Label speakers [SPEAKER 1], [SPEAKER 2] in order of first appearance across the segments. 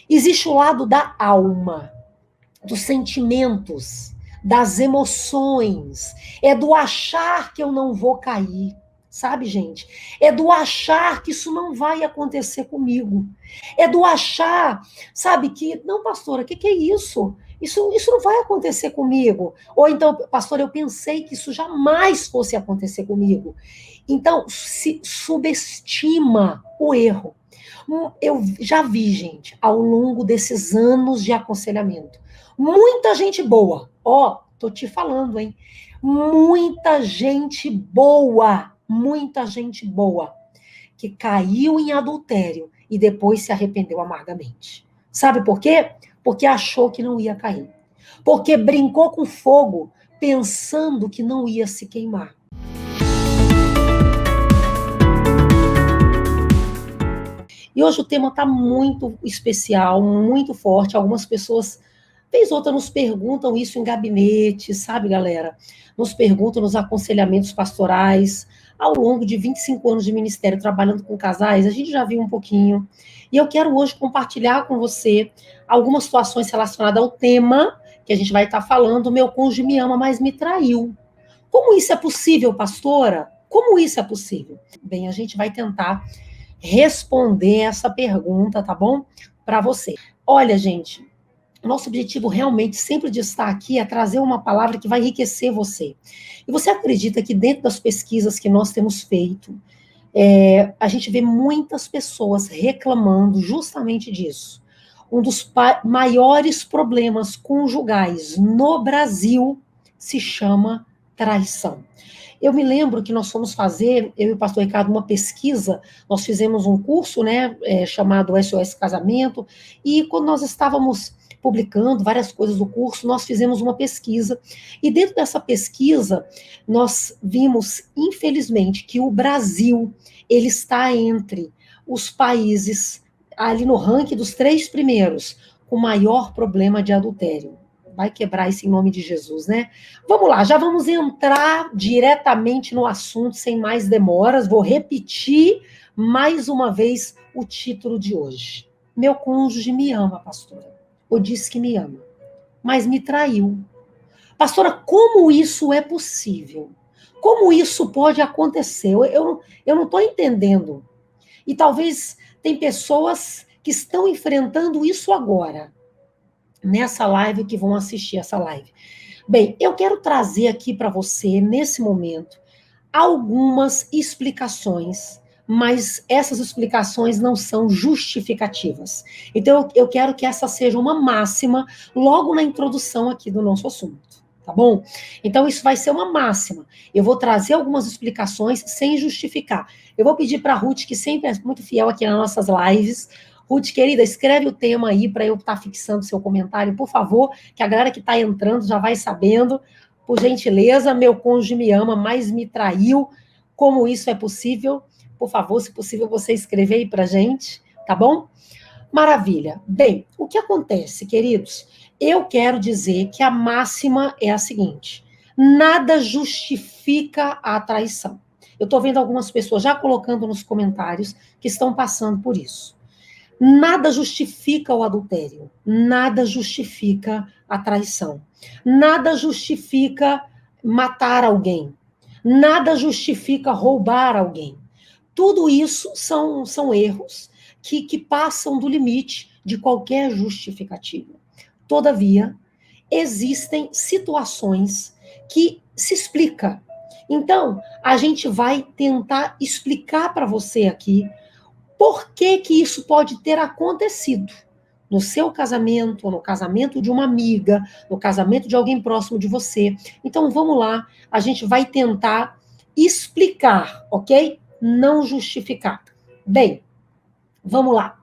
[SPEAKER 1] Existe o lado da alma, dos sentimentos, das emoções, é do achar que eu não vou cair, sabe, gente? É do achar que isso não vai acontecer comigo. É do achar, sabe, que, não, pastora, o que é isso? Isso não vai acontecer comigo. Ou então, pastor, eu pensei que isso jamais fosse acontecer comigo. Então, se subestima o erro. Eu já vi, gente, ao longo desses anos de aconselhamento, muita gente boa, ó, tô te falando, hein? Muita gente boa, que caiu em adultério e depois se arrependeu amargamente. Sabe por quê? Porque achou que não ia cair. Porque brincou com fogo, pensando que não ia se queimar. E hoje o tema está muito especial, muito forte. Algumas pessoas, vez outra, nos perguntam isso em gabinete, sabe, galera? Nos perguntam nos aconselhamentos pastorais. Ao longo de 25 anos de ministério trabalhando com casais, a gente já viu um pouquinho. E eu quero hoje compartilhar com você algumas situações relacionadas ao tema que a gente vai estar falando. Meu cônjuge me ama, mas me traiu. Como isso é possível, pastora? Como isso é possível? Bem, a gente vai tentar responder essa pergunta, tá bom? Para você. Olha, gente, nosso objetivo realmente sempre de estar aqui é trazer uma palavra que vai enriquecer você. E você acredita que dentro das pesquisas que nós temos feito, a gente vê muitas pessoas reclamando justamente disso. Um dos maiores problemas conjugais no Brasil se chama traição. Eu me lembro que nós fomos fazer, eu e o pastor Ricardo, uma pesquisa, nós fizemos um curso, né, chamado SOS Casamento, e quando nós estávamos publicando várias coisas do curso, nós fizemos uma pesquisa, e dentro dessa pesquisa, nós vimos, infelizmente, que o Brasil, ele está entre os países, ali no ranking dos 3 primeiros, com maior problema de adultério. Vai quebrar isso em nome de Jesus, né? Vamos lá, já vamos entrar diretamente no assunto, sem mais demoras. Vou repetir mais uma vez o título de hoje. Meu cônjuge me ama, pastora. Ou disse que me ama, mas me traiu. Pastora, como isso é possível? Como isso pode acontecer? Eu não estou entendendo. E talvez tem pessoas que estão enfrentando isso agora, nessa live, que vão assistir essa live. Bem, eu quero trazer aqui para você, nesse momento, algumas explicações, mas essas explicações não são justificativas. Então, eu quero que essa seja uma máxima logo na introdução aqui do nosso assunto, tá bom? Então, isso vai ser uma máxima. Eu vou trazer algumas explicações sem justificar. Eu vou pedir para a Ruth, que sempre é muito fiel aqui nas nossas lives. Ruth, querida, escreve o tema aí para eu estar fixando seu comentário, por favor, que a galera que está entrando já vai sabendo. Por gentileza, meu cônjuge me ama, mas me traiu. Como isso é possível? Por favor, se possível, você escrever aí para gente, tá bom? Maravilha. Bem, o que acontece, queridos? Eu quero dizer que a máxima é a seguinte: nada justifica a traição. Eu estou vendo algumas pessoas já colocando nos comentários que estão passando por isso. Nada justifica o adultério, nada justifica a traição, nada justifica matar alguém, nada justifica roubar alguém. Tudo isso são erros que passam do limite de qualquer justificativa. Todavia, existem situações que se explica. Então, a gente vai tentar explicar para você aqui por que que isso pode ter acontecido no seu casamento, ou no casamento de uma amiga, no casamento de alguém próximo de você. Então, vamos lá, a gente vai tentar explicar, ok? Não justificar. Bem, vamos lá.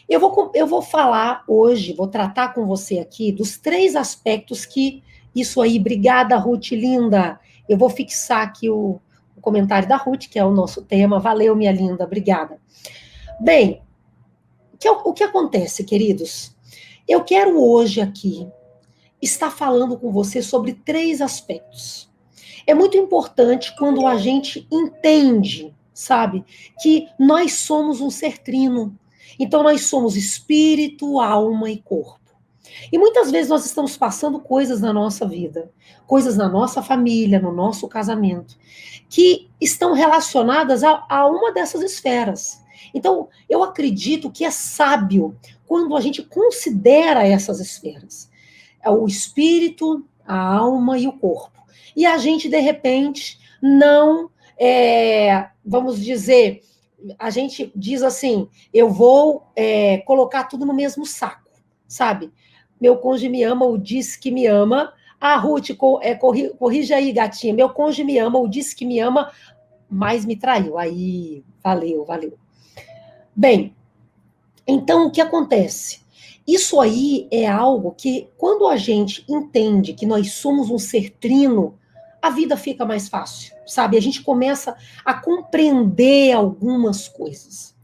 [SPEAKER 1] Eu vou falar hoje, vou tratar com você aqui dos 3 aspectos que isso aí. Obrigada, Ruth, linda. Eu vou fixar aqui o comentário da Ruth, que é o nosso tema. Valeu, minha linda, obrigada. Bem, o que acontece, queridos? Eu quero hoje aqui estar falando com você sobre 3 aspectos. É muito importante quando a gente entende, sabe, que nós somos um ser trino. Então, nós somos espírito, alma e corpo. E muitas vezes nós estamos passando coisas na nossa vida, coisas na nossa família, no nosso casamento, que estão relacionadas a uma dessas esferas. Então, eu acredito que é sábio quando a gente considera essas esferas. É o espírito, a alma e o corpo. E a gente, de repente, não, vamos dizer, a gente diz assim, eu vou colocar tudo no mesmo saco, sabe? Meu cônjuge me ama ou diz que me ama. Ah, Ruth, corrija aí, gatinha. Meu cônjuge me ama ou disse que me ama, mas me traiu. Aí, valeu, valeu. Bem, então o que acontece? Isso aí é algo que, quando a gente entende que nós somos um ser trino, a vida fica mais fácil, sabe? A gente começa a compreender algumas coisas.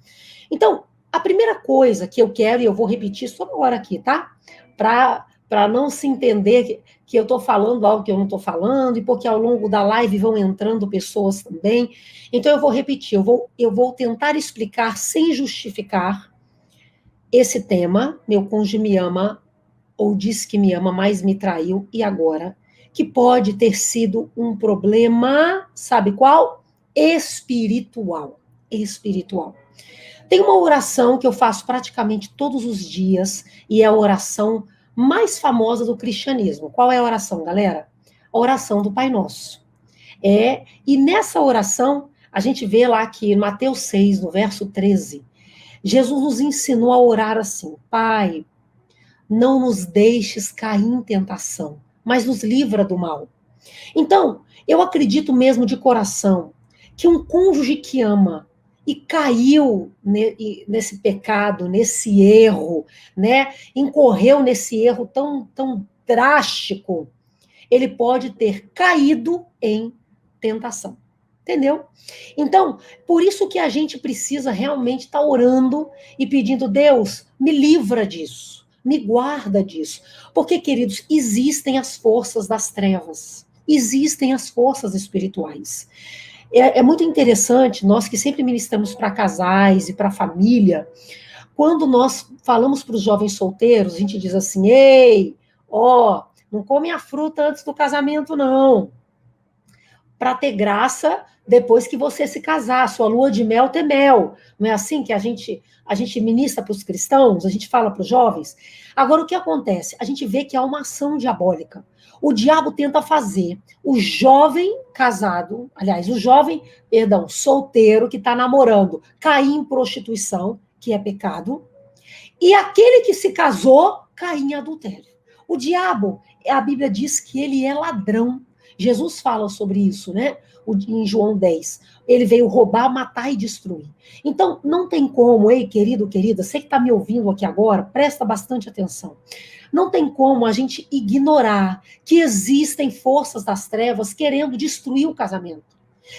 [SPEAKER 1] Então, a primeira coisa que eu quero, e eu vou repetir só agora aqui, tá? Para não se entender que eu estou falando algo que eu não estou falando, e porque ao longo da live vão entrando pessoas também. Então, eu vou repetir, eu vou tentar explicar sem justificar esse tema. Meu cônjuge me ama, ou disse que me ama, mas me traiu, e agora? Que pode ter sido um problema, sabe qual? Espiritual. Espiritual. Tem uma oração que eu faço praticamente todos os dias, e é a oração mais famosa do cristianismo. Qual é a oração, galera? A oração do Pai Nosso. E nessa oração, a gente vê lá que em Mateus 6, no verso 13, Jesus nos ensinou a orar assim: Pai, não nos deixes cair em tentação, mas nos livra do mal. Então, eu acredito mesmo de coração que um cônjuge que ama e caiu nesse pecado, nesse erro, né, incorreu nesse erro tão drástico, ele pode ter caído em tentação. Entendeu? Então, por isso que a gente precisa realmente estar orando e pedindo: Deus, me livra disso, me guarda disso. Porque, queridos, existem as forças das trevas, existem as forças espirituais. É muito interessante, nós que sempre ministramos para casais e para família, quando nós falamos para os jovens solteiros, a gente diz assim: ei, não come a fruta antes do casamento, não. Para ter graça depois que você se casar, sua lua de mel ter mel. Não é assim que a gente ministra para os cristãos, a gente fala para os jovens? Agora, o que acontece? A gente vê que há uma ação diabólica. O diabo tenta fazer o jovem casado, aliás, solteiro que está namorando, cair em prostituição, que é pecado, e aquele que se casou, cair em adultério. O diabo, a Bíblia diz que ele é ladrão. Jesus fala sobre isso, né? Em João 10. Ele veio roubar, matar e destruir. Então, não tem como, ei, querido, querida, você que está me ouvindo aqui agora, presta bastante atenção. Não tem como a gente ignorar que existem forças das trevas querendo destruir o casamento.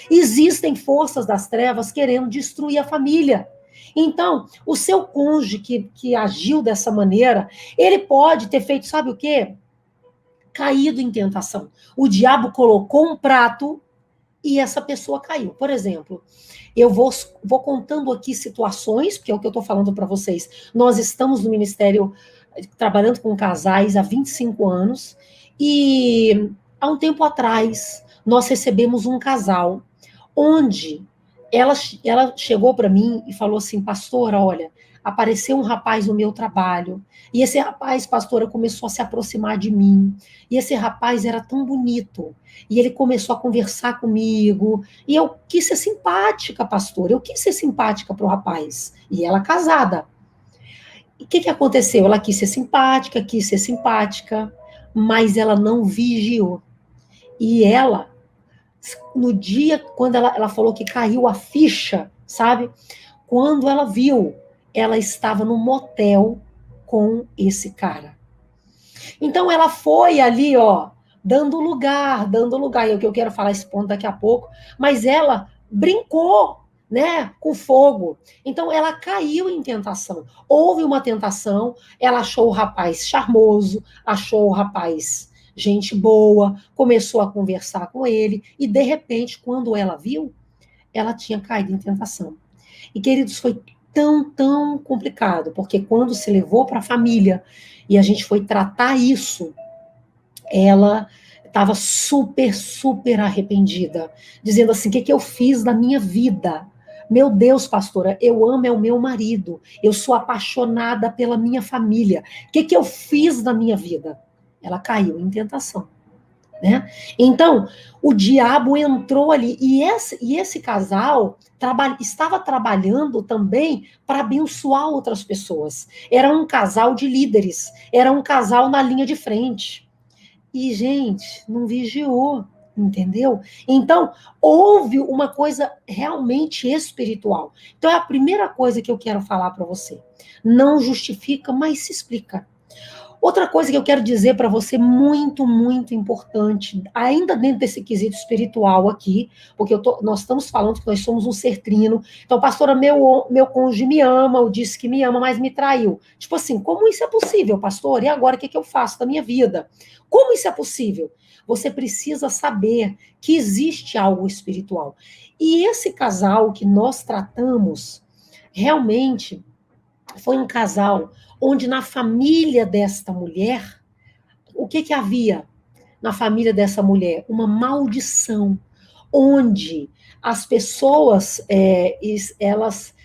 [SPEAKER 1] Existem forças das trevas querendo destruir a família. Então, o seu cônjuge que agiu dessa maneira, ele pode ter feito, sabe o quê? Caído em tentação. O diabo colocou um prato e essa pessoa caiu. Por exemplo, eu vou contando aqui situações, porque é o que eu estou falando para vocês. Nós estamos no ministério trabalhando com casais há 25 anos e há um tempo atrás nós recebemos um casal onde ela chegou para mim e falou assim: pastora, olha, apareceu um rapaz no meu trabalho, e esse rapaz, pastora, começou a se aproximar de mim, e esse rapaz era tão bonito, e ele começou a conversar comigo, e eu quis ser simpática, pastora, eu quis ser simpática para o rapaz, e ela casada. E o que aconteceu? Ela quis ser simpática, mas ela não vigiou. E ela, no dia, quando ela falou que caiu a ficha, sabe? Quando ela viu, ela estava no motel com esse cara. Então ela foi ali, dando lugar, e é o que eu quero falar esse ponto daqui a pouco, mas ela brincou, né, com fogo. Então ela caiu em tentação. Houve uma tentação, ela achou o rapaz charmoso, achou o rapaz gente boa, começou a conversar com ele, e de repente, quando ela viu, ela tinha caído em tentação. E, queridos, foi tão complicado, porque quando se levou para a família e a gente foi tratar isso, ela estava super arrependida, dizendo assim: o que eu fiz na minha vida? Meu Deus, pastora, eu amo é o meu marido, eu sou apaixonada pela minha família. O que eu fiz na minha vida? Ela caiu em tentação. Né? Então, o diabo entrou ali, e esse casal estava trabalhando também para abençoar outras pessoas. Era um casal de líderes, era um casal na linha de frente. E, gente, não vigiou, entendeu? Então, houve uma coisa realmente espiritual. Então, é a primeira coisa que eu quero falar para você. Não justifica, mas se explica. Outra coisa que eu quero dizer para você, muito importante, ainda dentro desse quesito espiritual aqui, porque nós estamos falando que nós somos um ser trino. Então, pastora, meu cônjuge me ama, ou disse que me ama, mas me traiu. Tipo assim, como isso é possível, pastor? E agora, o que eu faço da minha vida? Como isso é possível? Você precisa saber que existe algo espiritual. E esse casal que nós tratamos, realmente foi um casal onde na família desta mulher, o que havia na família dessa mulher? Uma maldição, onde as pessoas, elas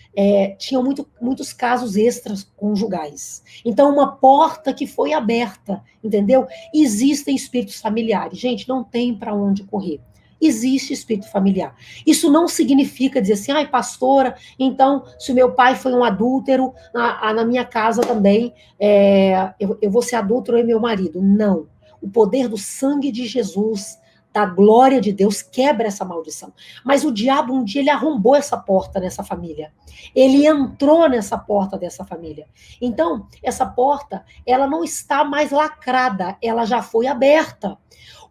[SPEAKER 1] tinham muitos casos extras conjugais. Então, uma porta que foi aberta, entendeu? Existem espíritos familiares. Gente, não tem para onde correr. Existe espírito familiar. Isso não significa dizer assim, ai, pastora, então, se o meu pai foi um adúltero, na minha casa também, eu vou ser adúltero e meu marido. Não. O poder do sangue de Jesus, da glória de Deus, quebra essa maldição. Mas o diabo, um dia, ele arrombou essa porta nessa família. Ele entrou nessa porta dessa família. Então, essa porta, ela não está mais lacrada, ela já foi aberta.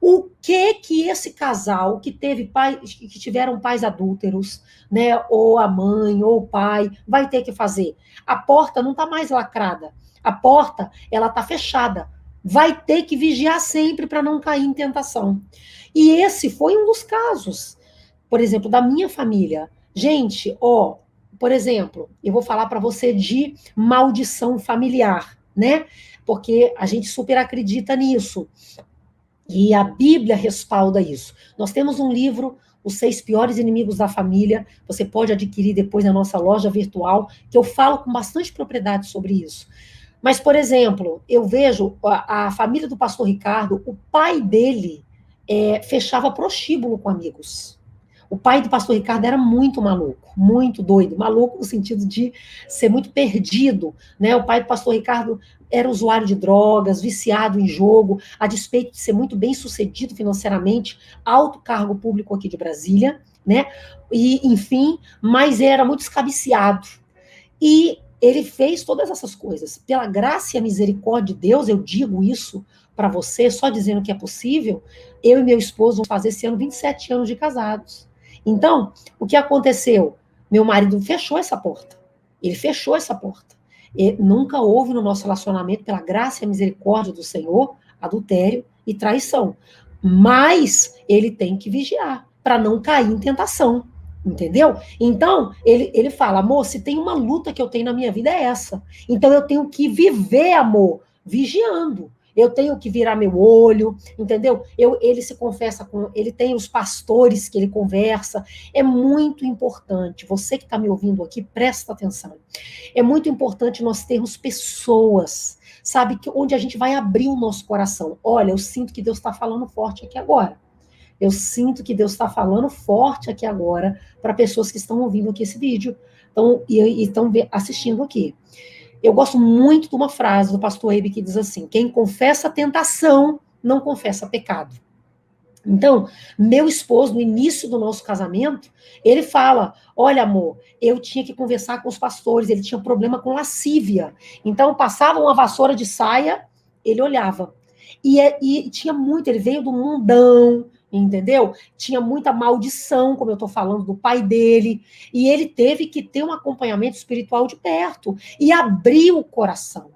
[SPEAKER 1] O que esse casal que teve que tiveram pais adúlteros, né, ou a mãe ou o pai, vai ter que fazer? A porta não está mais lacrada. A porta, ela está fechada. Vai ter que vigiar sempre para não cair em tentação. E esse foi um dos casos, por exemplo, da minha família. Gente, por exemplo, eu vou falar para você de maldição familiar, né? Porque a gente super acredita nisso. E a Bíblia respalda isso. Nós temos um livro, Os 6 Piores Inimigos da Família, você pode adquirir depois na nossa loja virtual, que eu falo com bastante propriedade sobre isso. Mas, por exemplo, eu vejo a família do pastor Ricardo, o pai dele fechava prostíbulo com amigos. O pai do pastor Ricardo era muito maluco, muito doido, maluco no sentido de ser muito perdido, né? O pai do pastor Ricardo era usuário de drogas, viciado em jogo, a despeito de ser muito bem sucedido financeiramente, alto cargo público aqui de Brasília, né? E, enfim, mas era muito escabiciado. E ele fez todas essas coisas. Pela graça e a misericórdia de Deus, eu digo isso para você, só dizendo que é possível, eu e meu esposo vamos fazer esse ano 27 anos de casados. Então, o que aconteceu? Meu marido fechou essa porta. Ele fechou essa porta. E nunca houve no nosso relacionamento, pela graça e a misericórdia do Senhor, adultério e traição. Mas ele tem que vigiar para não cair em tentação. Entendeu? Então, ele fala, amor, se tem uma luta que eu tenho na minha vida é essa. Então, eu tenho que viver, amor, vigiando. Eu tenho que virar meu olho, entendeu? Ele se confessa ele tem os pastores que ele conversa. É muito importante. Você que está me ouvindo aqui, presta atenção. É muito importante nós termos pessoas, sabe, onde a gente vai abrir o nosso coração. Olha, eu sinto que Deus está falando forte aqui agora. Eu sinto que Deus está falando forte aqui agora para pessoas que estão ouvindo aqui esse vídeo e estão assistindo aqui. Eu gosto muito de uma frase do pastor Ebe que diz assim: quem confessa tentação não confessa pecado. Então, meu esposo, no início do nosso casamento, ele fala: olha, amor, eu tinha que conversar com os pastores, ele tinha problema com lascívia. Então, passava uma vassoura de saia, ele olhava. E tinha muito, ele veio do mundão, entendeu? Tinha muita maldição, como eu estou falando, do pai dele. E ele teve que ter um acompanhamento espiritual de perto e abrir o coração.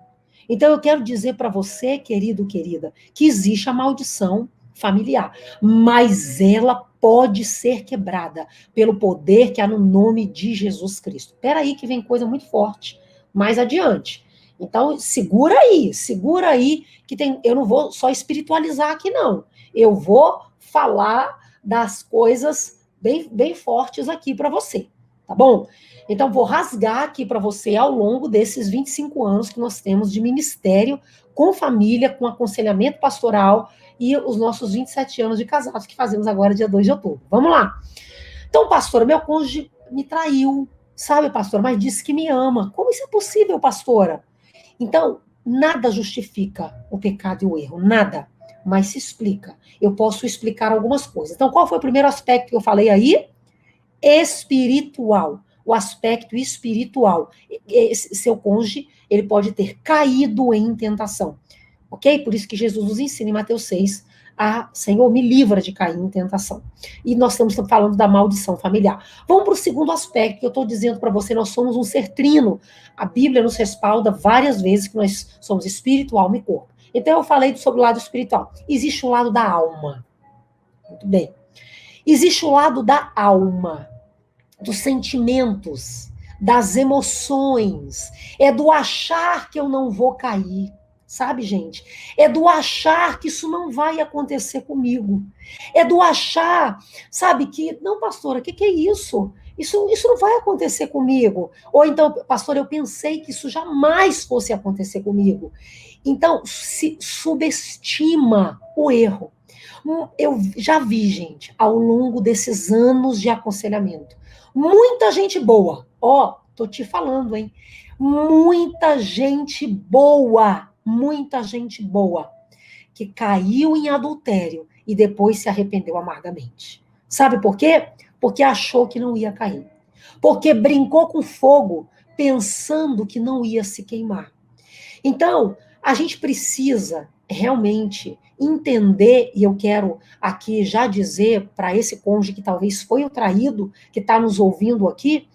[SPEAKER 1] Então, eu quero dizer para você, querido, querida, que existe a maldição familiar, mas ela pode ser quebrada pelo poder que há no nome de Jesus Cristo. Espera aí que vem coisa muito forte mais adiante. Então, segura aí, que tem, eu não vou só espiritualizar aqui, não. Eu vou falar das coisas bem, bem fortes aqui para você, tá bom? Então, vou rasgar aqui para você ao longo desses 25 anos que nós temos de ministério com família, com aconselhamento pastoral e os nossos 27 anos de casados que fazemos agora, dia 2 de outubro. Vamos lá. Então, pastora, meu cônjuge me traiu, sabe, pastora, mas disse que me ama. Como isso é possível, pastora? Então, nada justifica o pecado e o erro, nada, mas se explica. Eu posso explicar algumas coisas. Então, qual foi o primeiro aspecto que eu falei aí? Espiritual. O aspecto espiritual. Seu cônjuge, ele pode ter caído em tentação. Ok? Por isso que Jesus nos ensina em Mateus 6 a Senhor, me livra de cair em tentação. E nós estamos falando da maldição familiar. Vamos para o segundo aspecto que eu estou dizendo para você, nós somos um ser trino. A Bíblia nos respalda várias vezes que nós somos espírito, alma e corpo. Então eu falei sobre o lado espiritual. Existe o lado da alma. Muito bem. Existe o lado da alma, dos sentimentos, das emoções. É do achar que eu não vou cair. Sabe, gente? É do achar que isso não vai acontecer comigo. É do achar, sabe, que, não, pastora, o que é isso? Isso não vai acontecer comigo. Ou então, pastor, eu pensei que isso jamais fosse acontecer comigo. Então, se subestima o erro. Eu já vi, gente, ao longo desses anos de aconselhamento, muita gente boa, ó, tô te falando, hein? Muita gente boa, que caiu em adultério e depois se arrependeu amargamente. Sabe por quê? Porque achou que não ia cair. Porque brincou com fogo, pensando que não ia se queimar. Então, a gente precisa realmente entender, e eu quero aqui já dizer para esse cônjuge que talvez foi o traído, que está nos ouvindo aqui,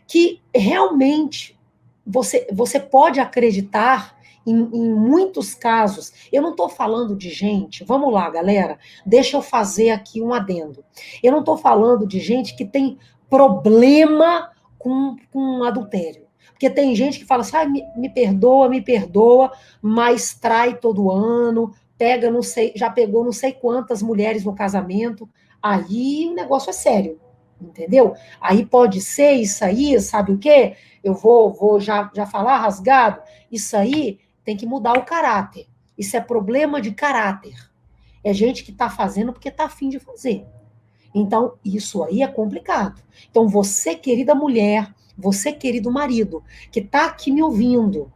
[SPEAKER 1] que realmente você pode acreditar em muitos casos. Eu não estou falando de gente, vamos lá, galera, deixa eu fazer aqui um adendo. Eu não estou falando de gente que tem problema com adultério. Porque tem gente que fala assim, ah, me perdoa, mas trai todo ano, pega, não sei, já pegou não sei quantas mulheres no casamento. Aí o negócio é sério, entendeu? Aí pode ser isso aí, sabe o quê? Eu vou já falar rasgado. Isso aí tem que mudar o caráter. Isso é problema de caráter. É gente que está fazendo porque está afim de fazer. Então, isso aí é complicado. Então, você, querida mulher, você, querido marido, que está aqui me ouvindo,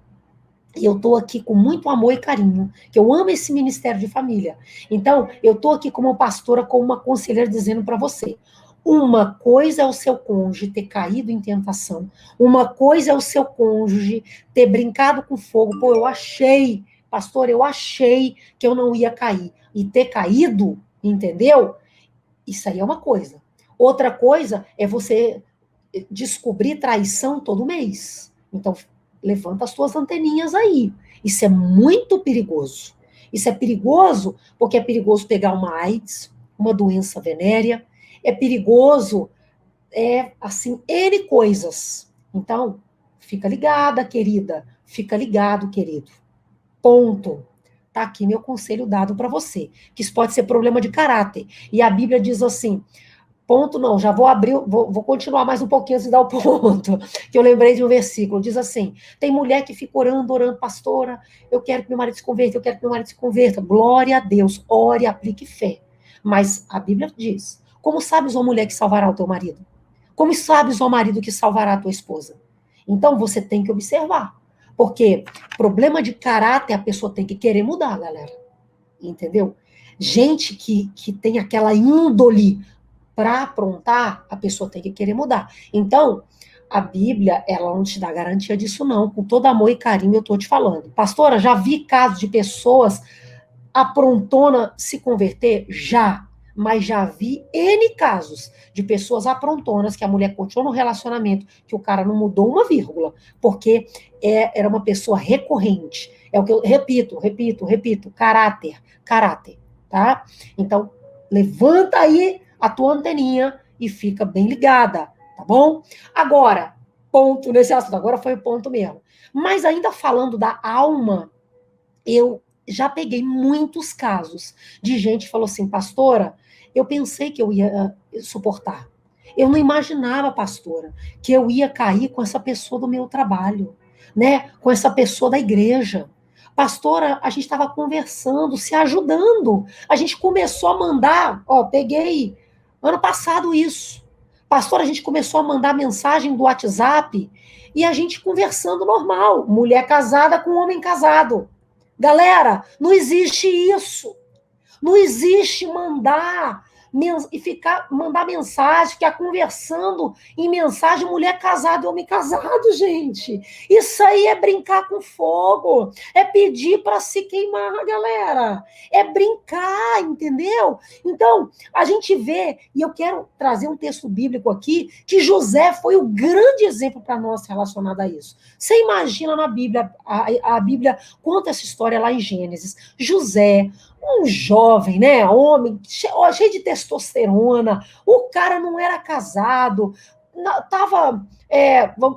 [SPEAKER 1] e eu estou aqui com muito amor e carinho, que eu amo esse ministério de família. Então, eu estou aqui como pastora, como uma conselheira, dizendo para você, uma coisa é o seu cônjuge ter caído em tentação, uma coisa é o seu cônjuge ter brincado com fogo, pô, eu achei, pastor, eu achei que eu não ia cair, e ter caído, entendeu? Isso aí é uma coisa. Outra coisa é você descobrir traição todo mês. Então, levanta as suas anteninhas aí. Isso é muito perigoso. Isso é perigoso porque é perigoso pegar uma AIDS, uma doença venérea, é perigoso, assim, N coisas. Então, fica ligada, querida, fica ligado, querido. Ponto. Tá aqui meu conselho dado para você, que isso pode ser problema de caráter. E a Bíblia diz assim, ponto não, já vou abrir, vou continuar mais um pouquinho antes de dar o ponto, que eu lembrei de um versículo, diz assim, tem mulher que fica orando, pastora, eu quero que meu marido se converta, eu quero que meu marido se converta, glória a Deus, ore, aplique fé. Mas a Bíblia diz, como sabes, ó mulher, que salvará o teu marido? Como sabes, ó marido, que salvará a tua esposa? Então, você tem que observar. Porque problema de caráter a pessoa tem que querer mudar, galera. Entendeu? Gente que tem aquela índole para aprontar, a pessoa tem que querer mudar. Então, a Bíblia, ela não te dá garantia disso, não. Com todo amor e carinho, eu estou te falando. Pastora, já vi casos de pessoas aprontona se converter? Já. Mas já vi N casos de pessoas aprontonas que a mulher continuou no relacionamento, que o cara não mudou uma vírgula, porque era uma pessoa recorrente. É o que eu repito, caráter, tá? Então, levanta aí a tua anteninha e fica bem ligada, tá bom? Agora, ponto nesse assunto, agora foi o ponto mesmo. Mas ainda falando da alma, eu já peguei muitos casos de gente que falou assim, pastora, eu pensei que eu ia suportar. Eu não imaginava, pastora, que eu ia cair com essa pessoa do meu trabalho, né? Com essa pessoa da igreja. Pastora, a gente estava conversando, se ajudando. A gente começou a mandar, ó, peguei ano passado isso. Pastora, a gente começou a mandar mensagem do WhatsApp e a gente conversando normal, mulher casada com homem casado. Galera, não existe isso. Não existe mandar mensagem, ficar conversando em mensagem mulher casada e homem casado, gente. Isso aí é brincar com fogo, é pedir para se queimar, galera. É brincar, entendeu? Então, a gente vê, e eu quero trazer um texto bíblico aqui, que José foi o grande exemplo para nós relacionado a isso. Você imagina na Bíblia, a Bíblia conta essa história lá em Gênesis. José, um jovem, né, homem, cheio de testosterona, o cara não era casado, estava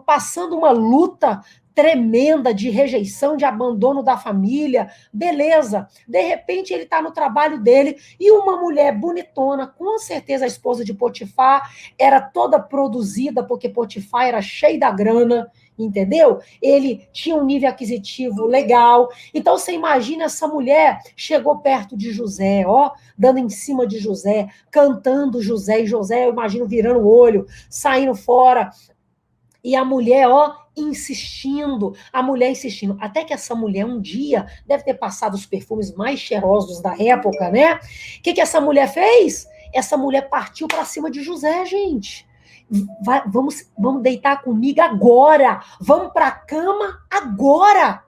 [SPEAKER 1] passando uma luta tremenda de rejeição, de abandono da família, beleza. De repente ele está no trabalho dele e uma mulher bonitona, com certeza a esposa de Potifar, era toda produzida, porque Potifar era cheio da grana, entendeu? Ele tinha um nível aquisitivo legal. Então você imagina, essa mulher chegou perto de José, ó, dando em cima de José, cantando José, e José, eu imagino, virando o olho, saindo fora. E a mulher, ó, insistindo, até que essa mulher um dia deve ter passado os perfumes mais cheirosos da época, né? O que essa mulher fez? Essa mulher partiu para cima de José, gente. Vamos deitar comigo agora. Vamos para a cama agora.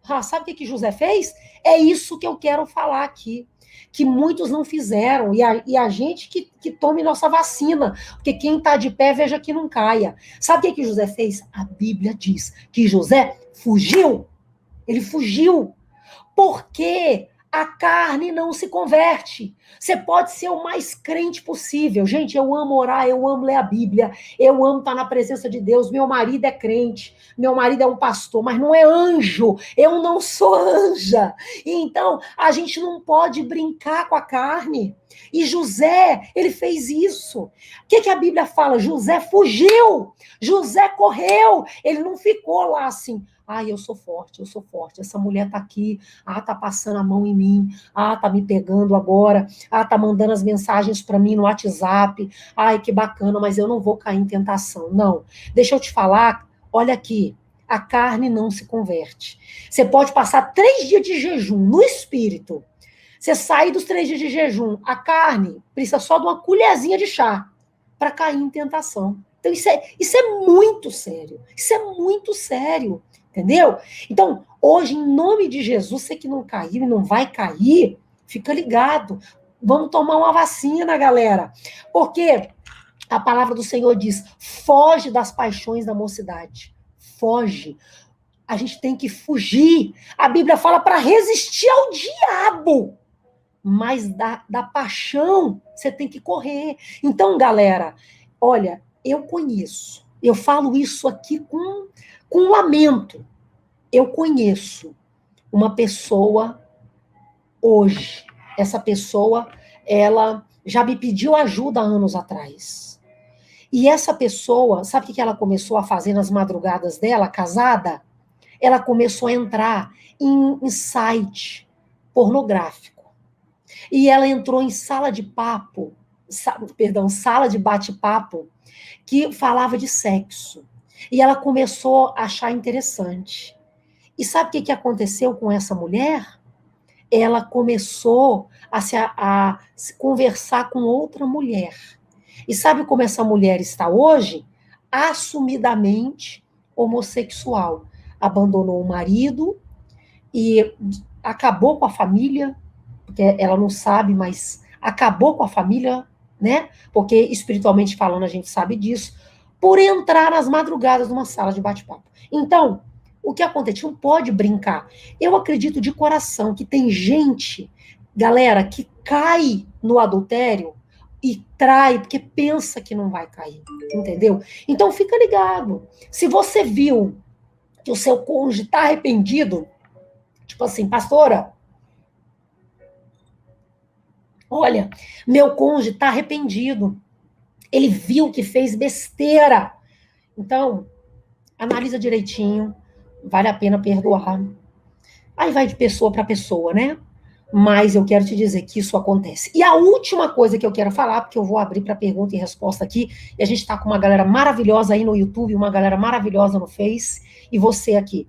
[SPEAKER 1] Ah, sabe o que José fez? É isso que eu quero falar aqui. Que muitos não fizeram. E a gente que tome nossa vacina. Porque quem está de pé, veja que não caia. Sabe o que José fez? A Bíblia diz que José fugiu. Ele fugiu. Porque a carne não se converte. Você pode ser o mais crente possível. Gente, eu amo orar, eu amo ler a Bíblia, eu amo estar na presença de Deus. Meu marido é crente, meu marido é um pastor, mas não é anjo. Eu não sou anja. Então, a gente não pode brincar com a carne. E José, ele fez isso. O que a Bíblia fala? José fugiu, José correu. Ele não ficou lá assim, ai, eu sou forte, essa mulher tá aqui, tá passando a mão em mim, tá me pegando agora, tá mandando as mensagens para mim no WhatsApp, ai, que bacana, mas eu não vou cair em tentação. Não, deixa eu te falar, olha aqui, a carne não se converte. Você pode passar 3 dias de jejum no espírito, você sair dos 3 dias de jejum, a carne precisa só de uma colherzinha de chá para cair em tentação. Então, isso é muito sério. Isso é muito sério. Entendeu? Então, hoje, em nome de Jesus, você que não caiu e não vai cair, fica ligado. Vamos tomar uma vacina, galera. Porque a palavra do Senhor diz: foge das paixões da mocidade. Foge. A gente tem que fugir. A Bíblia fala para resistir ao diabo. Mas da paixão, você tem que correr. Então, galera, olha, eu conheço. Eu falo isso aqui com lamento. Eu conheço uma pessoa hoje. Essa pessoa, ela já me pediu ajuda há anos atrás. E essa pessoa, sabe o que ela começou a fazer nas madrugadas dela, casada? Ela começou a entrar em site pornográfico. E ela entrou em sala de bate-papo, que falava de sexo. E ela começou a achar interessante. E sabe o que aconteceu com essa mulher? Ela começou a se conversar com outra mulher. E sabe como essa mulher está hoje? Assumidamente homossexual. Abandonou o marido e acabou com a família, porque ela não sabe, mas acabou com a família, né? Porque espiritualmente falando a gente sabe disso, por entrar nas madrugadas numa sala de bate-papo. Então, o que acontece? Não pode brincar. Eu acredito de coração que tem gente galera, que cai no adultério e trai, porque pensa que não vai cair, entendeu? Então fica ligado. Se você viu que o seu cônjuge está arrependido, tipo assim, pastora, olha, meu cônjuge está arrependido. Ele viu que fez besteira. Então, analisa direitinho, vale a pena perdoar. Aí vai de pessoa para pessoa, né? Mas eu quero te dizer que isso acontece. E a última coisa que eu quero falar, porque eu vou abrir para pergunta e resposta aqui, e a gente está com uma galera maravilhosa aí no YouTube, uma galera maravilhosa no Face, e você aqui.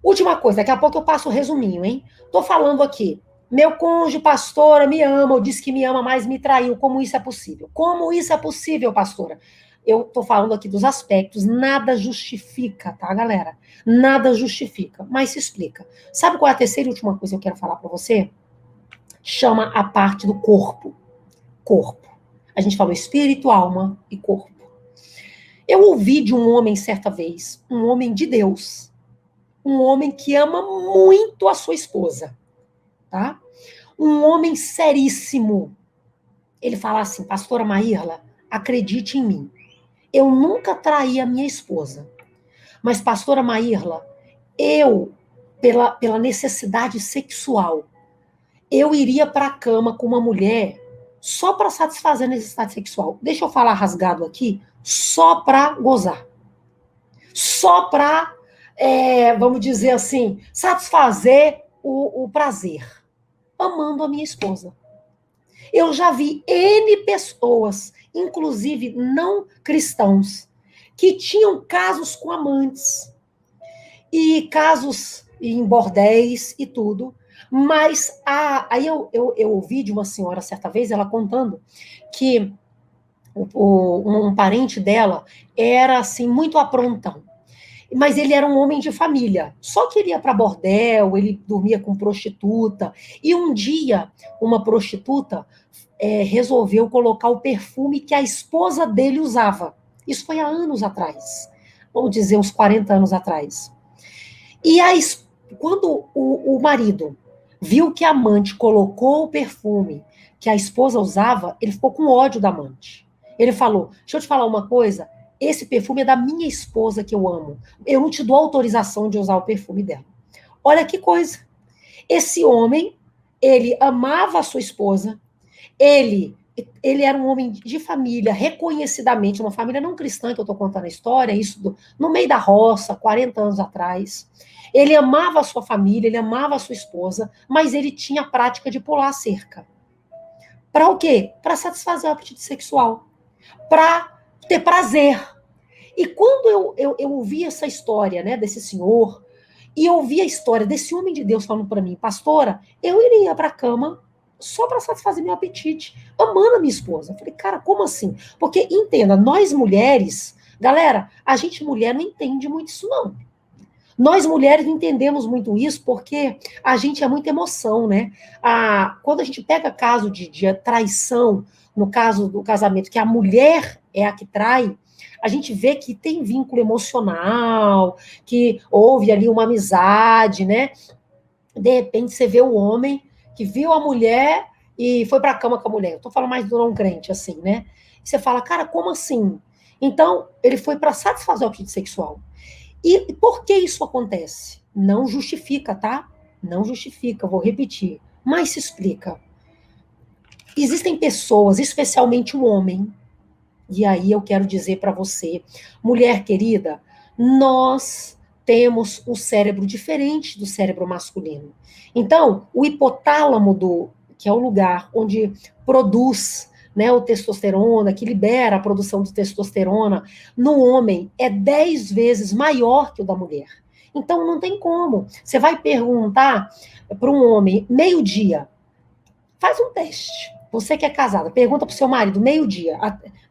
[SPEAKER 1] Última coisa, daqui a pouco eu passo o resuminho, hein? Tô falando aqui. Meu cônjuge, pastora, me ama, ou disse que me ama, mas me traiu. Como isso é possível? Como isso é possível, pastora? Eu tô falando aqui dos aspectos, nada justifica, tá, galera? Nada justifica, mas se explica. Sabe qual é a terceira e última coisa que eu quero falar para você? Chama a parte do corpo. Corpo. A gente falou espírito, alma e corpo. Eu ouvi de um homem certa vez, um homem de Deus, um homem que ama muito a sua esposa, tá? Um homem seríssimo. Ele fala assim, pastora Maírla, acredite em mim. Eu nunca traí a minha esposa. Mas, pastora Maírla, eu, pela necessidade sexual, eu iria para a cama com uma mulher só para satisfazer a necessidade sexual. Deixa eu falar rasgado aqui, só para gozar. Só para, vamos dizer assim, satisfazer o prazer. Amando a minha esposa. Eu já vi N pessoas, inclusive não cristãos, que tinham casos com amantes, e casos em bordéis e tudo, mas aí eu ouvi de uma senhora certa vez, ela contando que um parente dela era assim muito aprontão, mas ele era um homem de família, só que ele ia para bordel, ele dormia com prostituta, e um dia uma prostituta resolveu colocar o perfume que a esposa dele usava. Isso foi há anos atrás, vamos dizer uns 40 anos atrás. E quando o marido viu que a amante colocou o perfume que a esposa usava, ele ficou com ódio da amante. Ele falou, deixa eu te falar uma coisa, esse perfume é da minha esposa que eu amo. Eu não te dou autorização de usar o perfume dela. Olha que coisa. Esse homem, ele amava a sua esposa, ele era um homem de família, reconhecidamente, uma família não cristã, que eu estou contando a história, isso no meio da roça, 40 anos atrás. Ele amava a sua família, ele amava a sua esposa, mas ele tinha a prática de pular a cerca. Para o quê? Para satisfazer o apetite sexual. Para ter prazer. E quando eu ouvi essa história, né, desse senhor, e ouvi a história desse homem de Deus falando para mim, pastora, eu iria para a cama só para satisfazer meu apetite, amando a minha esposa. Eu falei, cara, como assim? Porque, entenda, nós mulheres, galera, a gente mulher não entende muito isso, não. Nós mulheres não entendemos muito isso porque a gente é muita emoção, né? Quando a gente pega caso de traição, no caso do casamento, que a mulher é a que trai, a gente vê que tem vínculo emocional, que houve ali uma amizade, né? De repente você vê o homem que viu a mulher e foi para a cama com a mulher. Eu tô falando mais do não crente, assim, né? E você fala, cara, como assim? Então, ele foi para satisfazer o apetite sexual. E por que isso acontece? Não justifica, tá? Não justifica, vou repetir. Mas se explica. Existem pessoas, especialmente o homem, e aí eu quero dizer para você, mulher querida, nós temos um cérebro diferente do cérebro masculino. Então, o hipotálamo, que é o lugar onde produz, né, o testosterona, que libera a produção de testosterona, no homem é 10 vezes maior que o da mulher. Então, não tem como. Você vai perguntar para um homem, meio-dia, faz um teste. Você que é casada, pergunta pro seu marido, meio-dia.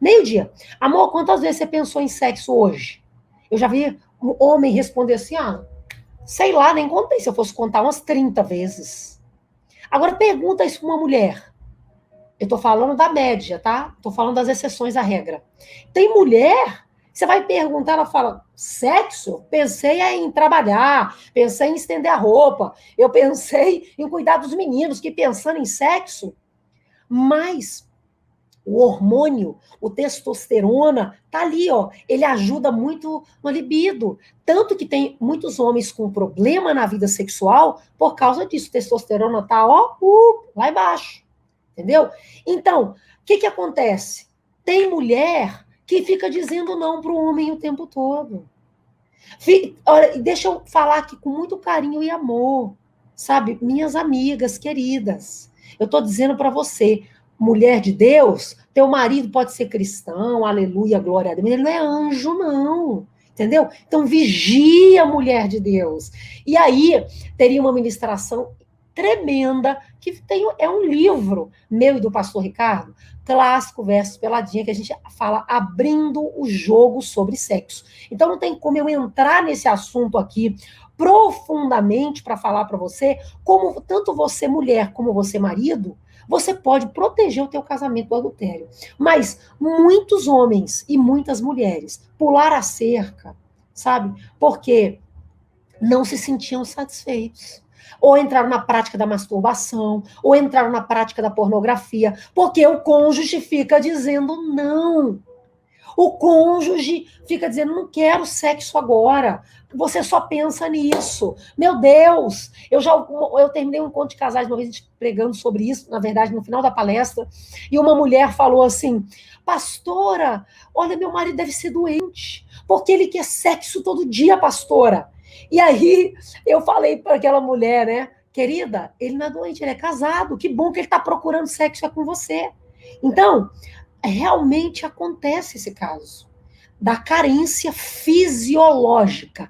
[SPEAKER 1] Meio-dia. Amor, quantas vezes você pensou em sexo hoje? Eu já vi um homem responder assim, sei lá, nem contei. Se eu fosse contar umas 30 vezes. Agora pergunta isso pra uma mulher. Eu tô falando da média, tá? Tô falando das exceções à regra. Tem mulher, você vai perguntar, ela fala, Sexo? Pensei em trabalhar, pensei em estender a roupa, eu pensei em cuidar dos meninos, que pensando em sexo, mas o hormônio, o testosterona, tá ali, ó. Ele ajuda muito no libido. Tanto que tem muitos homens com problema na vida sexual por causa disso. Testosterona tá, ó, lá embaixo. Entendeu? Então, o que acontece? Tem mulher que fica dizendo não pro homem o tempo todo. Olha, deixa eu falar aqui com muito carinho e amor, sabe? Minhas amigas queridas, eu estou dizendo para você, mulher de Deus, teu marido pode ser cristão, aleluia, glória a Deus, mas ele não é anjo, não. Entendeu? Então, vigia, mulher de Deus. E aí, teria uma ministração tremenda, que é um livro meu e do pastor Ricardo, Clássico versus Peladinha, que a gente fala abrindo o jogo sobre sexo. Então não tem como eu entrar nesse assunto aqui profundamente para falar para você como tanto você mulher como você marido, você pode proteger o teu casamento do adultério. Mas muitos homens e muitas mulheres pularam a cerca, sabe? Porque não se sentiam satisfeitos. Ou entraram na prática da masturbação, ou entraram na prática da pornografia, porque o cônjuge fica dizendo não. O cônjuge fica dizendo, não quero sexo agora. Você só pensa nisso. Meu Deus! Eu terminei um encontro de casais uma vez pregando sobre isso, na verdade, no final da palestra, e uma mulher falou assim, pastora, olha, meu marido deve ser doente, porque ele quer sexo todo dia, pastora. E aí eu falei para aquela mulher, né, querida, ele não é doente, ele é casado, que bom que ele está procurando sexo é com você. Então, realmente acontece esse caso da carência fisiológica.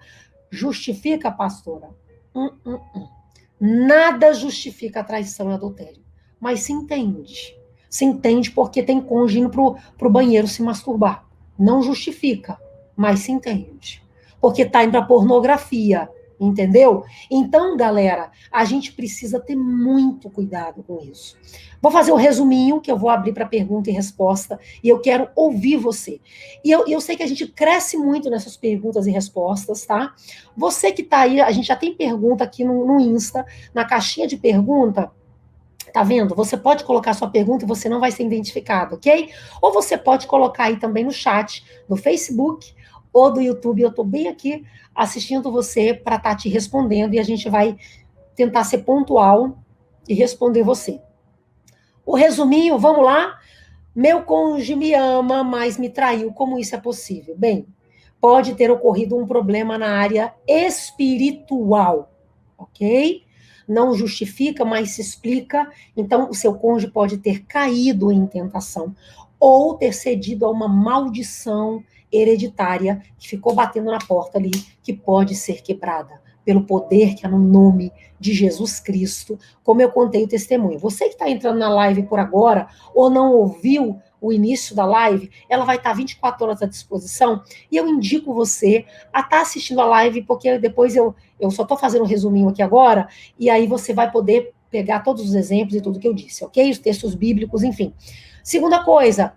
[SPEAKER 1] Justifica, pastora? Hum. Nada justifica a traição e adultério. Mas se entende. Se entende porque tem cônjuge indo pro banheiro se masturbar. Não justifica, mas se entende. Porque tá indo pra pornografia, entendeu? Então, galera, a gente precisa ter muito cuidado com isso. Vou fazer um resuminho que eu vou abrir para pergunta e resposta e eu quero ouvir você. E eu sei que a gente cresce muito nessas perguntas e respostas, tá? Você que tá aí, a gente já tem pergunta aqui no Insta, na caixinha de pergunta, tá vendo? Você pode colocar sua pergunta e você não vai ser identificado, ok? Ou você pode colocar aí também no chat, no Facebook ou do YouTube. Eu tô bem aqui assistindo você para estar te respondendo e a gente vai tentar ser pontual e responder você. O resuminho, vamos lá? Meu cônjuge me ama, mas me traiu. Como isso é possível? Bem, pode ter ocorrido um problema na área espiritual, ok? Não justifica, mas se explica. Então, o seu cônjuge pode ter caído em tentação ou ter cedido a uma maldição hereditária que ficou batendo na porta ali, que pode ser quebrada pelo poder que é no nome de Jesus Cristo, como eu contei o testemunho. Você que está entrando na live por agora, ou não ouviu o início da live, ela vai estar 24 horas à disposição, e eu indico você a estar assistindo a live, porque depois eu só estou fazendo um resuminho aqui agora, e aí você vai poder pegar todos os exemplos e tudo que eu disse, ok? Os textos bíblicos, enfim. Segunda coisa,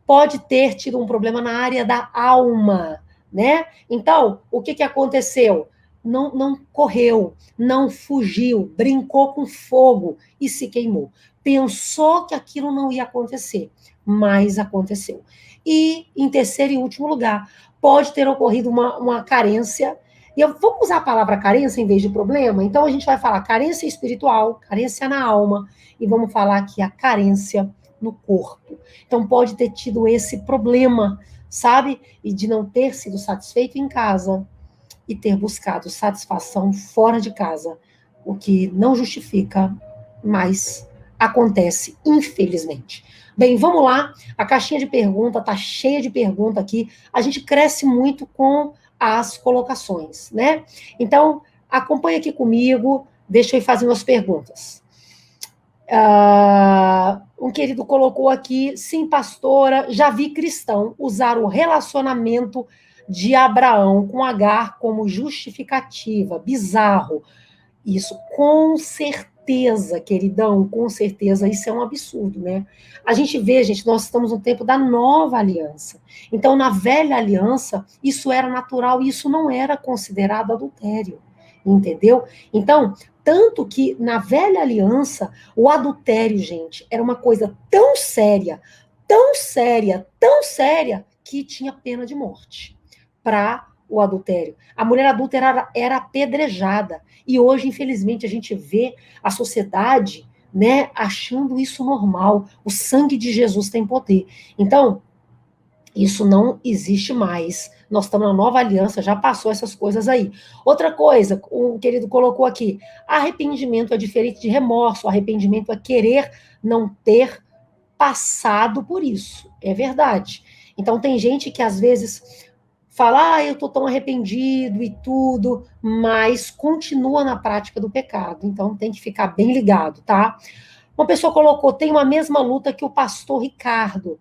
[SPEAKER 1] pode ter tido um problema na área da alma, né? Então, o que aconteceu? Não correu, não fugiu, brincou com fogo e se queimou. Pensou que aquilo não ia acontecer, mas aconteceu. E, em terceiro e último lugar, pode ter ocorrido uma carência. E vamos usar a palavra carência em vez de problema? Então, a gente vai falar carência espiritual, carência na alma, e vamos falar aqui a carência no corpo. Então, pode ter tido esse problema, sabe? E de não ter sido satisfeito em casa, e ter buscado satisfação fora de casa, o que não justifica, mas acontece, infelizmente. Bem, vamos lá. A caixinha de pergunta está cheia de pergunta aqui. A gente cresce muito com as colocações, né? Então, acompanha aqui comigo. Deixa eu ir fazendo as perguntas. Um querido colocou aqui, sim, pastora, já vi cristão usar o relacionamento de Abraão com Agar como justificativa. Bizarro. Isso, com certeza. certeza, queridão, com certeza, isso é um absurdo, né? A gente vê, gente, nós estamos no tempo da nova aliança. Então, na velha aliança, isso era natural e isso não era considerado adultério, entendeu? Então, tanto que na velha aliança, o adultério, gente, era uma coisa tão séria, tão séria, tão séria, que tinha pena de morte para o adultério. A mulher adulta era apedrejada. E hoje, infelizmente, a gente vê a sociedade, né, achando isso normal. O sangue de Jesus tem poder. Então, isso não existe mais. Nós estamos na nova aliança, já passou essas coisas aí. Outra coisa, o querido colocou aqui: arrependimento é diferente de remorso. Arrependimento é querer não ter passado por isso. É verdade. Então, tem gente que às vezes fala, eu tô tão arrependido e tudo, mas continua na prática do pecado. Então, tem que ficar bem ligado, tá? Uma pessoa colocou, tem a mesma luta que o pastor Ricardo.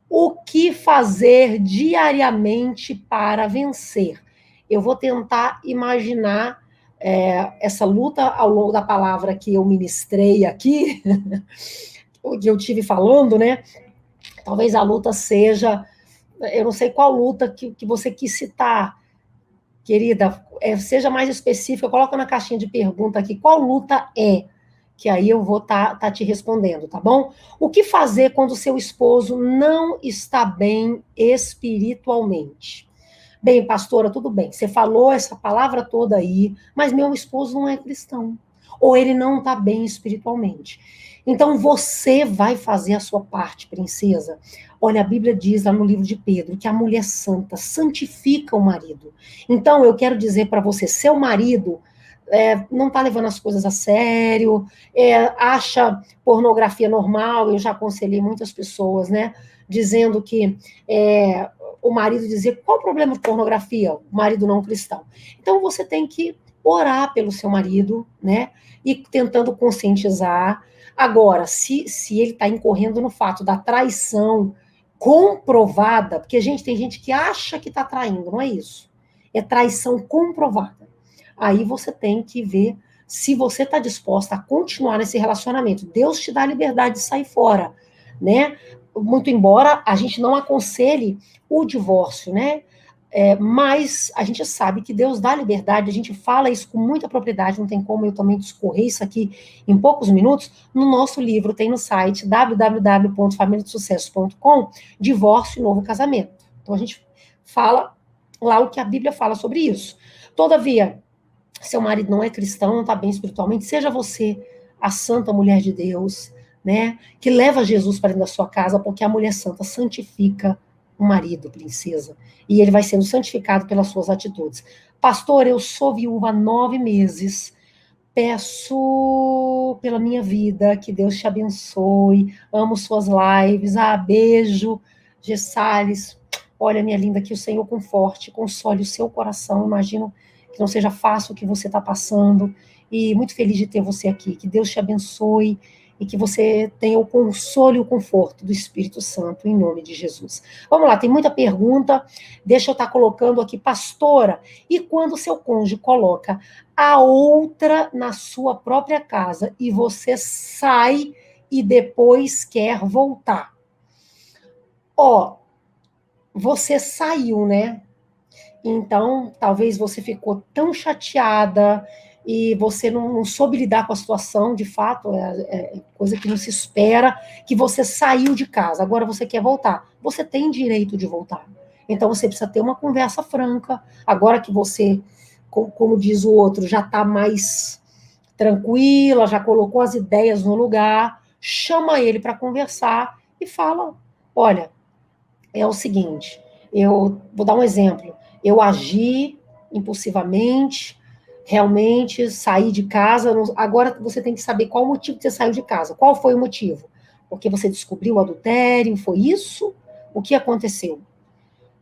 [SPEAKER 1] O que fazer diariamente para vencer? Eu vou tentar imaginar essa luta ao longo da palavra que eu ministrei aqui, que eu tive falando, né? Talvez a luta seja, eu não sei qual luta que você quis citar, querida, seja mais específica, coloca na caixinha de pergunta aqui, qual luta é? Que aí eu vou tá te respondendo, tá bom? O que fazer quando seu esposo não está bem espiritualmente? Bem, pastora, tudo bem, você falou essa palavra toda aí, mas meu esposo não é cristão, ou ele não está bem espiritualmente. Então você vai fazer a sua parte, princesa. Olha, a Bíblia diz lá no livro de Pedro que a mulher santa santifica o marido. Então eu quero dizer para você, seu marido não está levando as coisas a sério, acha pornografia normal. Eu já aconselhei muitas pessoas, né, dizendo que o marido dizer qual o problema de pornografia, o marido não cristão. Então você tem que orar pelo seu marido, né, e tentando conscientizar. Agora, se ele está incorrendo no fato da traição comprovada, porque, gente, tem gente que acha que está traindo, não é isso. É traição comprovada. Aí você tem que ver se você está disposta a continuar nesse relacionamento. Deus te dá a liberdade de sair fora, né? Muito embora a gente não aconselhe o divórcio, né? Mas a gente sabe que Deus dá liberdade, a gente fala isso com muita propriedade, não tem como eu também discorrer isso aqui em poucos minutos. No nosso livro, tem no site www.familiadesucesso.com, Divórcio e Novo Casamento. Então a gente fala lá o que a Bíblia fala sobre isso. Todavia, seu marido não é cristão, não está bem espiritualmente, seja você a santa mulher de Deus, né, que leva Jesus para dentro da sua casa, porque a mulher santa santifica o marido, princesa, e ele vai sendo santificado pelas suas atitudes. Pastor, eu sou viúva há 9 meses, peço pela minha vida, que Deus te abençoe, amo suas lives, beijo, Gessales, olha, minha linda, que o Senhor conforte, console o seu coração, imagino que não seja fácil o que você está passando, e muito feliz de ter você aqui, que Deus te abençoe, e que você tenha o consolo e o conforto do Espírito Santo, em nome de Jesus. Vamos lá, tem muita pergunta, deixa eu estar colocando aqui, pastora, e quando o seu cônjuge coloca a outra na sua própria casa, e você sai e depois quer voltar? Você saiu, né? Então, talvez você ficou tão chateada e você não soube lidar com a situação, de fato, é coisa que não se espera, que você saiu de casa, agora você quer voltar. Você tem direito de voltar. Então, você precisa ter uma conversa franca. Agora que você, como diz o outro, já está mais tranquila, já colocou as ideias no lugar, chama ele para conversar e fala: olha, é o seguinte, eu vou dar um exemplo. Eu agi impulsivamente, realmente saí de casa. Agora você tem que saber qual o motivo que você saiu de casa. Qual foi o motivo? Porque você descobriu o adultério? Foi isso? O que aconteceu?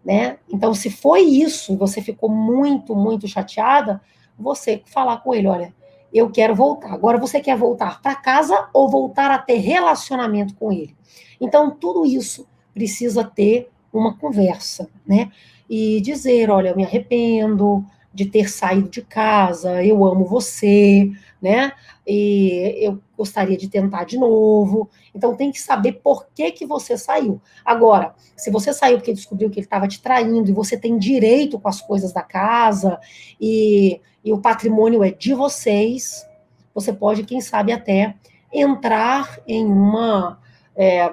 [SPEAKER 1] Né? Então, se foi isso, e você ficou muito, muito chateada, você falar com ele: olha, eu quero voltar. Agora, você quer voltar para casa ou voltar a ter relacionamento com ele? Então, tudo isso precisa ter uma conversa, né? E dizer: olha, eu me arrependo, de ter saído de casa, eu amo você, né? E eu gostaria de tentar de novo. Então tem que saber por que que você saiu. Agora, se você saiu porque descobriu que ele estava te traindo e você tem direito com as coisas da casa e o patrimônio é de vocês, você pode, quem sabe, até entrar em uma,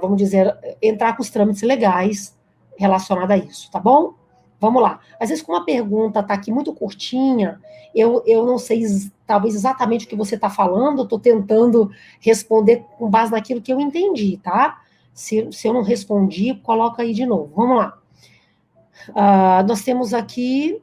[SPEAKER 1] vamos dizer, entrar com os trâmites legais relacionados a isso, tá bom? Vamos lá. Às vezes, como a pergunta está aqui muito curtinha, eu não sei talvez exatamente o que você está falando, eu estou tentando responder com base naquilo que eu entendi, tá? Se eu não respondi, coloca aí de novo. Vamos lá. Nós temos aqui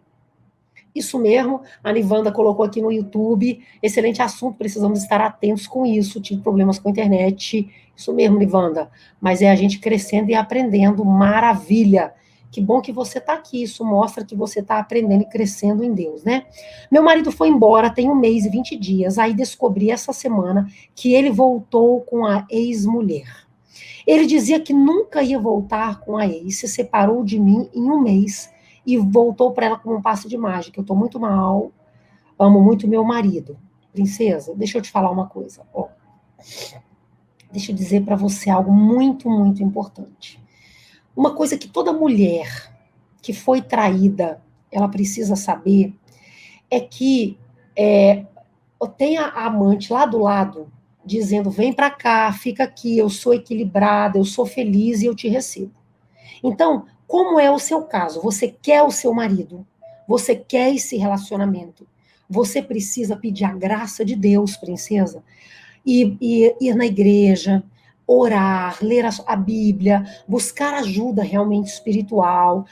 [SPEAKER 1] isso mesmo, a Nivanda colocou aqui no YouTube. Excelente assunto, precisamos estar atentos com isso. Tive problemas com a internet. Isso mesmo, Nivanda. Mas é a gente crescendo e aprendendo. Maravilha. Que bom que você está aqui. Isso mostra que você está aprendendo e crescendo em Deus, né? Meu marido foi embora tem 1 mês e 20 dias. Aí descobri essa semana que ele voltou com a ex-mulher. Ele dizia que nunca ia voltar com a ex, se separou de mim em 1 mês e voltou para ela como um passe de mágica. Eu estou muito mal, amo muito meu marido. Princesa, deixa eu te falar uma coisa. Ó, deixa eu dizer para você algo muito, muito importante. Uma coisa que toda mulher que foi traída, ela precisa saber, é que tem a amante lá do lado, dizendo, vem para cá, fica aqui, eu sou equilibrada, eu sou feliz e eu te recebo. Então, como é o seu caso? Você quer o seu marido, você quer esse relacionamento, você precisa pedir a graça de Deus, princesa, e ir na igreja, orar, ler a Bíblia, buscar ajuda realmente espiritual,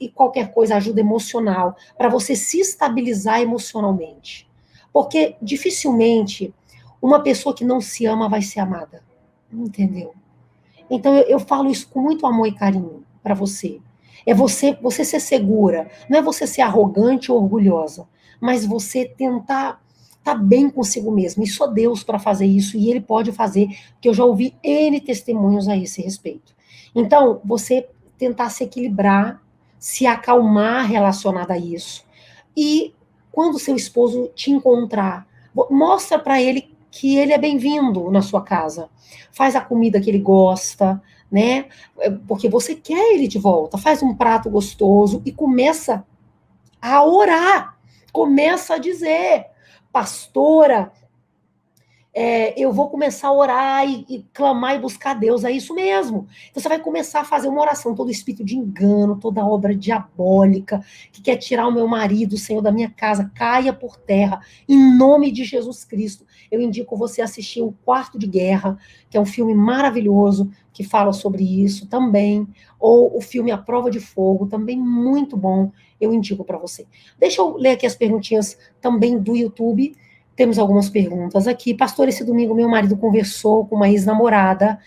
[SPEAKER 1] e qualquer coisa, ajuda emocional, para você se estabilizar emocionalmente. Porque dificilmente uma pessoa que não se ama vai ser amada. Entendeu? Então eu falo isso com muito amor e carinho para você. É você ser segura, não é você ser arrogante ou orgulhosa, mas você tentar estar bem consigo mesmo. E só Deus para fazer isso, e Ele pode fazer, porque eu já ouvi N testemunhos a esse respeito. Então, você tentar se equilibrar, se acalmar relacionada a isso. E quando seu esposo te encontrar, mostra para ele que ele é bem-vindo na sua casa. Faz a comida que ele gosta, né? Porque você quer ele de volta. Faz um prato gostoso e começa a orar. Começa a dizer, pastora, eu vou começar a orar e clamar e buscar a Deus, é isso mesmo. Então você vai começar a fazer uma oração, todo espírito de engano, toda obra diabólica, que quer tirar o meu marido, o Senhor da minha casa, caia por terra, em nome de Jesus Cristo. Eu indico você assistir o Quarto de Guerra, que é um filme maravilhoso, que fala sobre isso também, ou o filme A Prova de Fogo, também muito bom, eu indico para você. Deixa eu ler aqui as perguntinhas também do YouTube. Temos algumas perguntas aqui. Pastor, esse domingo meu marido conversou com uma ex-namorada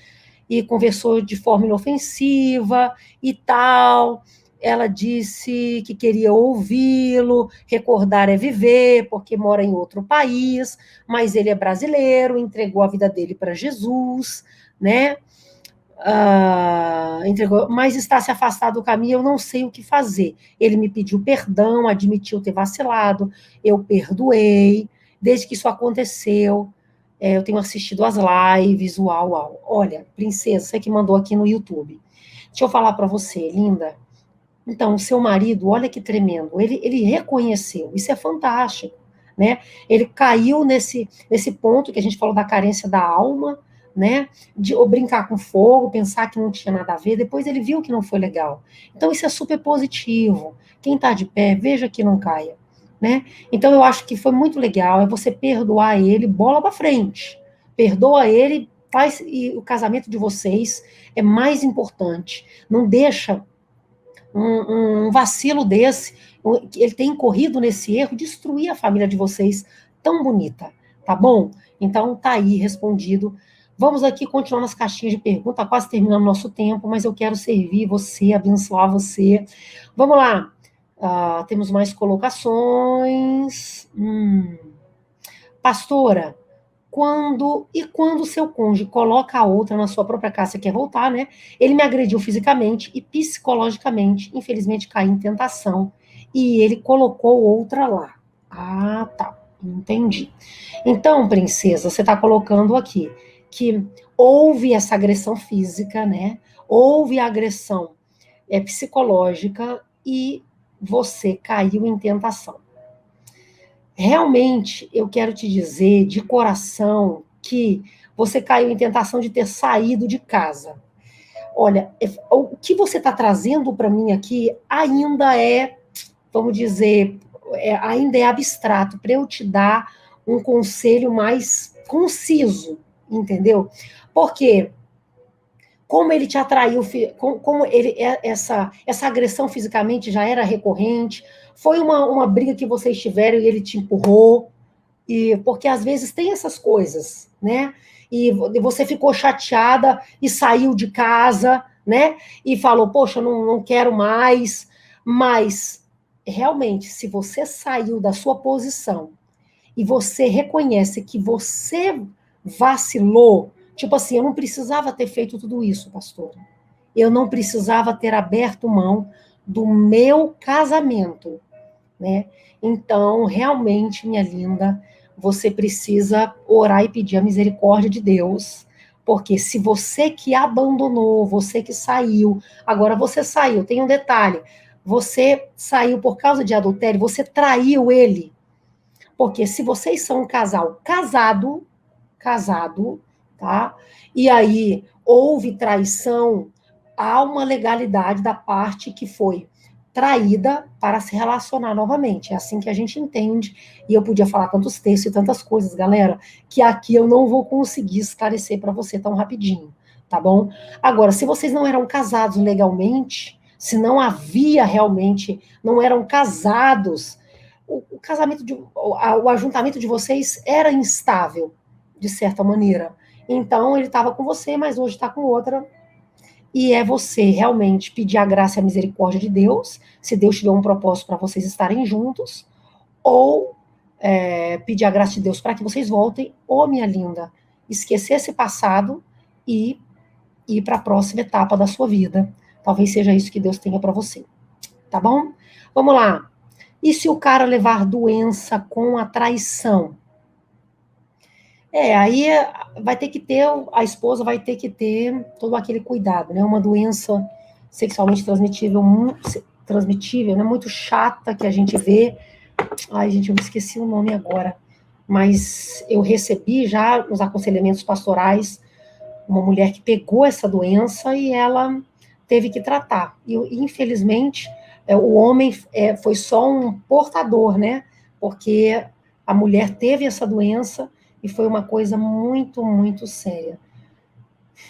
[SPEAKER 1] e conversou de forma inofensiva e tal. Ela disse que queria ouvi-lo, recordar é viver, porque mora em outro país, mas ele é brasileiro, entregou a vida dele para Jesus, né? Entregou, mas está se afastado do caminho, eu não sei o que fazer. Ele me pediu perdão, admitiu ter vacilado, eu perdoei. Desde que isso aconteceu, eu tenho assistido as lives, uau, uau. Olha, princesa, você que mandou aqui no YouTube. Deixa eu falar para você, linda. Então, o seu marido, olha que tremendo, ele reconheceu, isso é fantástico, né? Ele caiu nesse ponto que a gente falou da carência da alma, né? De ou brincar com fogo, pensar que não tinha nada a ver, depois ele viu que não foi legal. Então, isso é super positivo. Quem está de pé, veja que não caia, né? Então, eu acho que foi muito legal, é você perdoar ele, bola para frente. Perdoa ele, faz, e o casamento de vocês é mais importante. Não deixa um vacilo desse, ele tem incorrido nesse erro, destruir a família de vocês tão bonita, tá bom? Então, tá aí respondido. Vamos aqui continuar nas caixinhas de pergunta, tá quase terminando nosso tempo, mas eu quero servir você, abençoar você. Vamos lá. Temos mais colocações. Pastora, quando o seu cônjuge coloca a outra na sua própria casa, você quer voltar, né? Ele me agrediu fisicamente e psicologicamente, infelizmente caí em tentação e ele colocou outra lá. Ah, tá, entendi. Então, princesa, você está colocando aqui que houve essa agressão física, né? Houve agressão psicológica e você caiu em tentação. Realmente, eu quero te dizer de coração que você caiu em tentação de ter saído de casa. Olha, o que você está trazendo para mim aqui ainda é, vamos dizer, ainda é abstrato, para eu te dar um conselho mais conciso, entendeu? Porque como ele te atraiu, como ele essa agressão fisicamente já era recorrente, foi uma briga que vocês tiveram e ele te empurrou, e porque às vezes tem essas coisas, né? E você ficou chateada e saiu de casa, né? E falou, poxa, não quero mais. Mas, realmente, se você saiu da sua posição e você reconhece que você vacilou, tipo assim, eu não precisava ter feito tudo isso, pastor. Eu não precisava ter aberto mão do meu casamento, né? Então, realmente, minha linda, você precisa orar e pedir a misericórdia de Deus, porque se você que abandonou, você que saiu, agora você saiu, tem um detalhe, você saiu por causa de adultério, você traiu ele, porque se vocês são um casal casado, tá? E aí houve traição, há uma legalidade da parte que foi traída para se relacionar novamente. É assim que a gente entende. E eu podia falar tantos textos e tantas coisas, galera, que aqui eu não vou conseguir esclarecer para você tão rapidinho, tá bom? Agora, se vocês não eram casados legalmente, se não havia realmente, não eram casados, o casamento, o ajuntamento de vocês era instável, de certa maneira. Então, ele estava com você, mas hoje está com outra. E é você realmente pedir a graça e a misericórdia de Deus, se Deus tiver um propósito para vocês estarem juntos, ou pedir a graça de Deus para que vocês voltem, ou, minha linda, esquecer esse passado e ir para a próxima etapa da sua vida. Talvez seja isso que Deus tenha para você. Tá bom? Vamos lá. E se o cara levar doença com a traição? Aí vai ter que ter, a esposa vai ter que ter todo aquele cuidado, né? Uma doença sexualmente transmitível, né? Muito chata que a gente vê. Ai, gente, eu me esqueci o nome agora. Mas eu recebi já nos aconselhamentos pastorais uma mulher que pegou essa doença e ela teve que tratar. E, infelizmente, o homem foi só um portador, né? Porque a mulher teve essa doença e foi uma coisa muito, muito séria.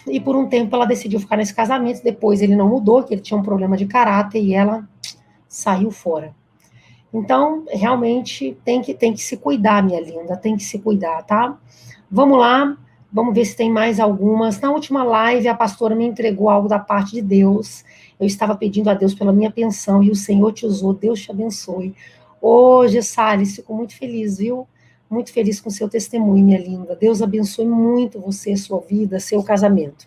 [SPEAKER 1] E por um tempo ela decidiu ficar nesse casamento, depois ele não mudou, que ele tinha um problema de caráter e ela saiu fora. Então, realmente, tem que se cuidar, minha linda, tem que se cuidar, tá? Vamos lá, vamos ver se tem mais algumas. Na última live, a pastora me entregou algo da parte de Deus. Eu estava pedindo a Deus pela minha pensão e o Senhor te usou, Deus te abençoe. Hoje, Salles, fico muito feliz, viu? Muito feliz com o seu testemunho, minha linda. Deus abençoe muito você, sua vida, seu casamento.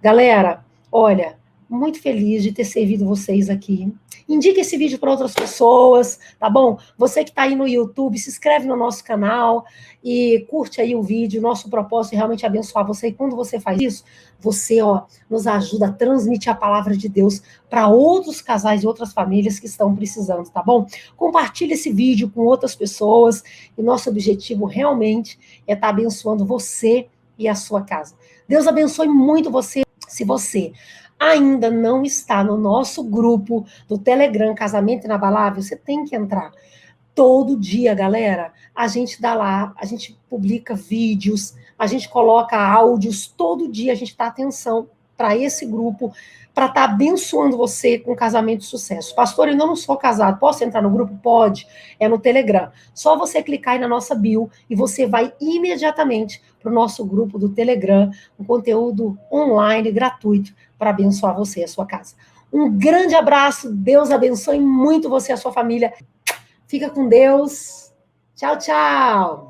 [SPEAKER 1] Galera, olha, muito feliz de ter servido vocês aqui. Indique esse vídeo para outras pessoas, tá bom? Você que está aí no YouTube, se inscreve no nosso canal e curte aí o vídeo. Nosso propósito é realmente abençoar você. E quando você faz isso, você, nos ajuda a transmitir a palavra de Deus para outros casais e outras famílias que estão precisando, tá bom? Compartilhe esse vídeo com outras pessoas. E nosso objetivo realmente é estar abençoando você e a sua casa. Deus abençoe muito você. Se você ainda não está no nosso grupo do Telegram Casamento Inabalável, você tem que entrar. Todo dia, galera, a gente dá lá, a gente publica vídeos, a gente coloca áudios, todo dia a gente dá atenção para esse grupo, para estar abençoando você com casamento de sucesso. Pastor, eu não sou casado, posso entrar no grupo? Pode, é no Telegram. Só você clicar aí na nossa bio e você vai imediatamente para o nosso grupo do Telegram, um conteúdo online, gratuito, para abençoar você e a sua casa. Um grande abraço, Deus abençoe muito você e a sua família. Fica com Deus. Tchau, tchau.